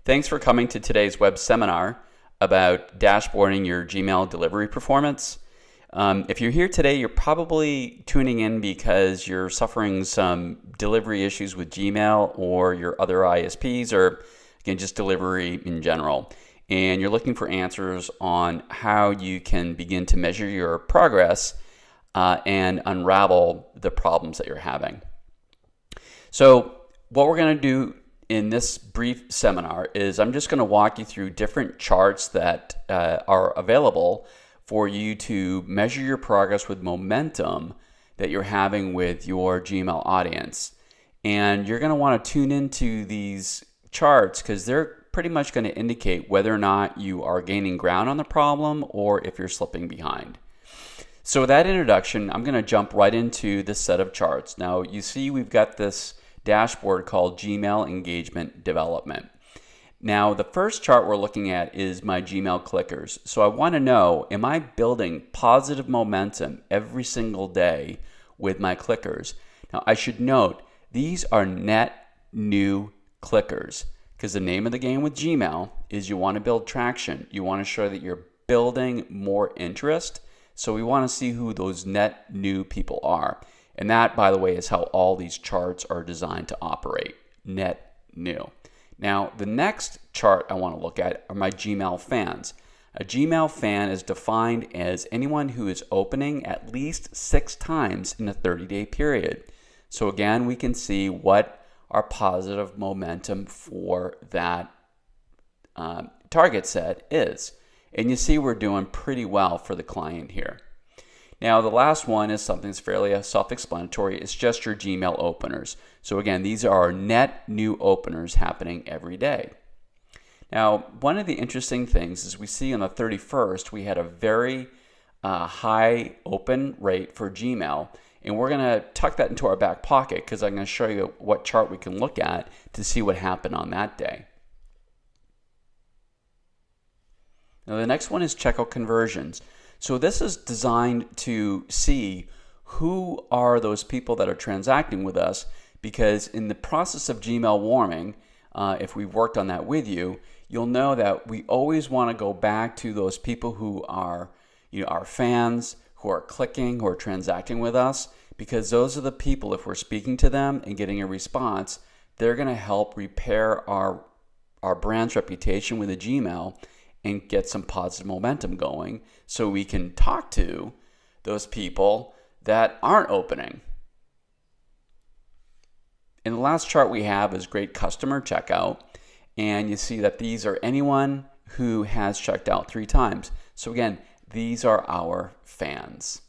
Thanks for coming to today's web seminar about dashboarding your Gmail delivery performance. If you're here today, you're probably tuning in because you're suffering some delivery issues with Gmail or your other ISPs, or again, just delivery in general. And you're looking for answers on how you can begin to measure your progress and unravel the problems that you're having. So what we're going to do in this brief seminar is I'm just going to walk you through different charts that are available for you to measure your progress with momentum that you're having with your Gmail audience. And you're going to want to tune into these charts because they're pretty much going to indicate whether or not you are gaining ground on the problem or if you're slipping behind. So with that introduction, I'm going to jump right into this set of charts. Now you see we've got this dashboard called Gmail Engagement Development. Now the first chart we're looking at is my Gmail clickers. So I want to know, am I building positive momentum every single day with my clickers? Now I should note, these are net new clickers because the name of the game with Gmail is you want to build traction. You want to show that you're building more interest. So we want to see who those net new people are. And that, by the way, is how all these charts are designed to operate, net new. Now, the next chart I want to look at are my Gmail fans. A Gmail fan is defined as anyone who is opening at least 6 times in a 30-day period. So again, we can see what our positive momentum for that target set is. And you see we're doing pretty well for the client here. Now, the last one is something that's fairly self-explanatory. It's just your Gmail openers. So again, these are our net new openers happening every day. Now, one of the interesting things is we see on the 31st, we had a very high open rate for Gmail. And we're going to tuck that into our back pocket because I'm going to show you what chart we can look at to see what happened on that day. Now, the next one is checkout conversions. So this is designed to see who are those people that are transacting with us, because in the process of Gmail warming, if we've worked on that with you, you'll know that we always want to go back to those people who are, our fans, who are clicking, who are transacting with us, because those are the people, if we're speaking to them and getting a response, they're going to help repair our brand's reputation with a Gmail and get some positive momentum going so we can talk to those people that aren't opening. And the last chart we have is great customer checkout. And you see that these are anyone who has checked out 3 times. So again, these are our fans.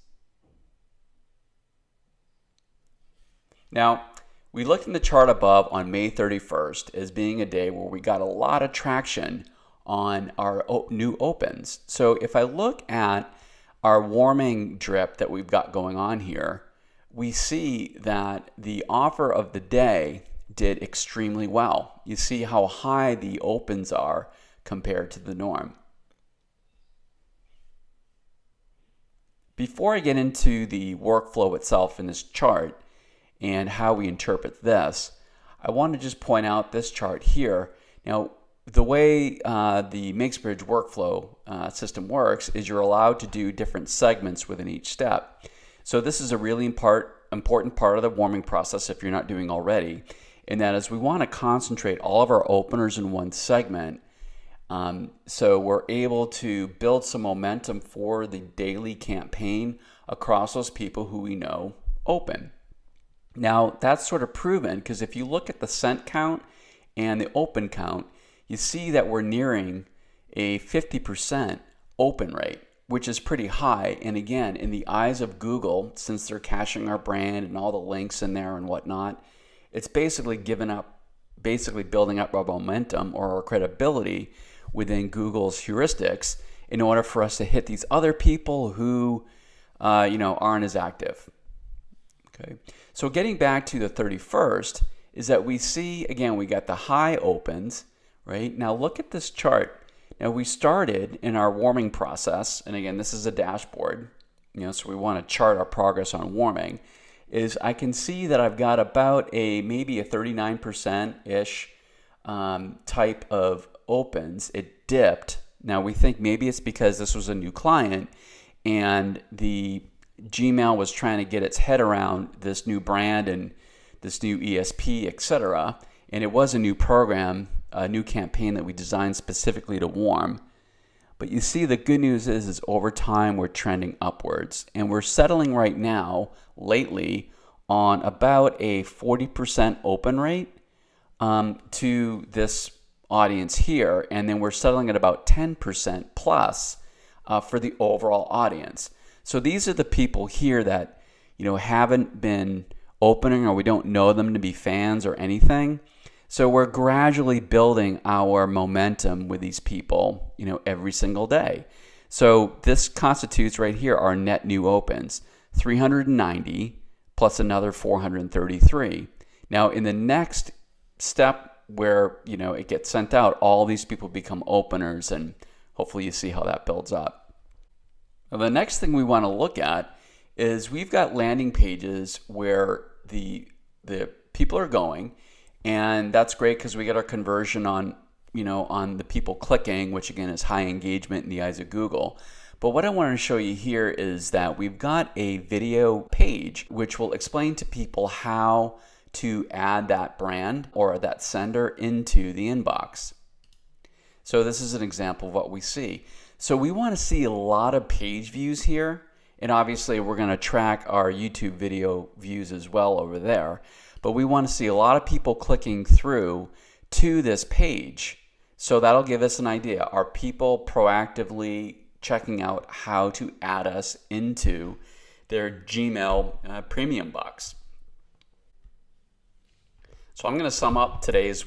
Now, we looked in the chart above on May 31st as being a day where we got a lot of traction on our new opens. So if I look at our warming drip that we've got going on here, we see that the offer of the day did extremely well. You see how high the opens are compared to the norm. Before I get into the workflow itself in this chart and how we interpret this, I want to just point out this chart here. Now, the way the Makesbridge workflow system works is you're allowed to do different segments within each step. So this is a really important part of the warming process if you're not doing already, and that is we want to concentrate all of our openers in one segment so we're able to build some momentum for the daily campaign across those people who we know open. Now that's sort of proven because if you look at the sent count and the open count, you see that we're nearing a 50% open rate, which is pretty high. And again, in the eyes of Google, since they're caching our brand and all the links in there and whatnot, it's basically building up our momentum or our credibility within Google's heuristics in order for us to hit these other people who aren't as active. Okay. So getting back to the 31st is that we see, again, we got the high opens. Right? Now look at this chart. Now we started in our warming process, and again, this is a dashboard, so we want to chart our progress on warming, is I can see that I've got about maybe a 39%-ish type of opens, it dipped. Now we think maybe it's because this was a new client and the Gmail was trying to get its head around this new brand and this new ESP, etc. And it was a new program, a new campaign that we designed specifically to warm. But you see, the good news is over time we're trending upwards, and we're settling right now, lately, on about a 40% open rate to this audience here, and then we're settling at about 10% plus for the overall audience. So these are the people here that haven't been opening, or we don't know them to be fans or anything. So we're gradually building our momentum with these people, every single day. So this constitutes right here our net new opens, 390 plus another 433. Now in the next step where, it gets sent out, all these people become openers, and hopefully you see how that builds up. Now, the next thing we want to look at is we've got landing pages where the people are going. And that's great because we get our conversion on the people clicking, which again is high engagement in the eyes of Google. But what I want to show you here is that we've got a video page which will explain to people how to add that brand or that sender into the inbox. So this is an example of what we see. So we want to see a lot of page views here. And obviously we're going to track our YouTube video views as well over there. But we want to see a lot of people clicking through to this page. So that'll give us an idea. Are people proactively checking out how to add us into their Gmail premium box? So I'm going to sum up today's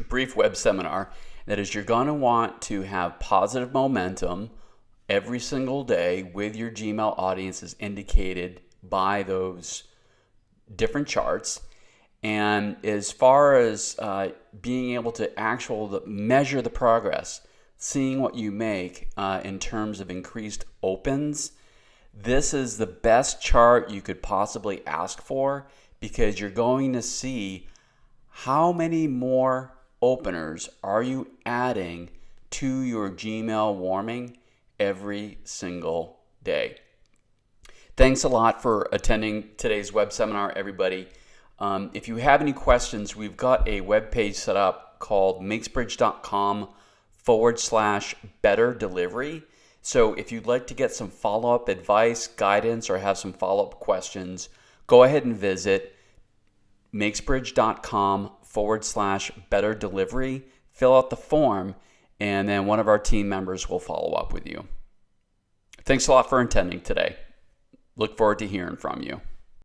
brief web seminar. That is, you're going to want to have positive momentum every single day with your Gmail audience as indicated by those different charts. And as far as being able to measure the progress, seeing what you make in terms of increased opens, this is the best chart you could possibly ask for, because you're going to see how many more openers are you adding to your Gmail warming every single day. Thanks a lot for attending today's web seminar, everybody. If you have any questions, we've got a web page set up called makesbridge.com/better delivery. So if you'd like to get some follow-up advice, guidance, or have some follow-up questions, go ahead and visit makesbridge.com/better delivery. Fill out the form, and then one of our team members will follow up with you. Thanks a lot for attending today. Look forward to hearing from you.